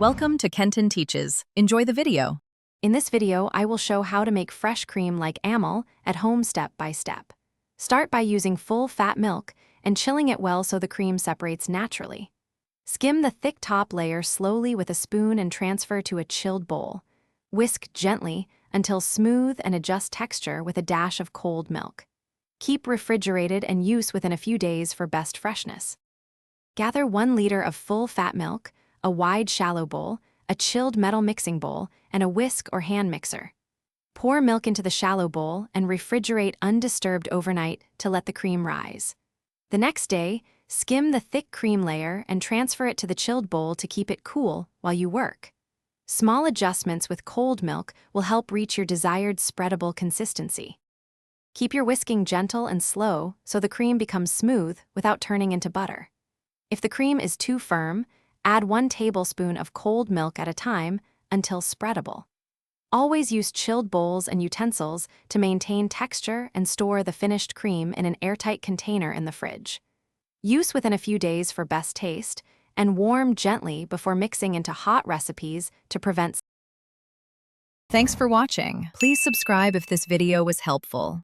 Welcome to Kenton Teaches. Enjoy the video. In this video, I will show how to make fresh cream like Amul at home step by step. Start by using full fat milk and chilling it well so the cream separates naturally. Skim the thick top layer slowly with a spoon and transfer to a chilled bowl. Whisk gently until smooth and adjust texture with a dash of cold milk. Keep refrigerated and use within a few days for best freshness. Gather 1 liter of full fat milk, a wide shallow bowl, a chilled metal mixing bowl, and a whisk or hand mixer. Pour milk into the shallow bowl and refrigerate undisturbed overnight to let the cream rise. The next day, skim the thick cream layer and transfer it to the chilled bowl to keep it cool while you work. Small adjustments with cold milk will help reach your desired spreadable consistency. Keep your whisking gentle and slow so the cream becomes smooth without turning into butter. If the cream is too firm, add 1 tablespoon of cold milk at a time until spreadable. Always use chilled bowls and utensils to maintain texture and store the finished cream in an airtight container in the fridge. Use within a few days for best taste, and warm gently before mixing into hot recipes to prevent. Thanks for watching. Please subscribe if this video was helpful.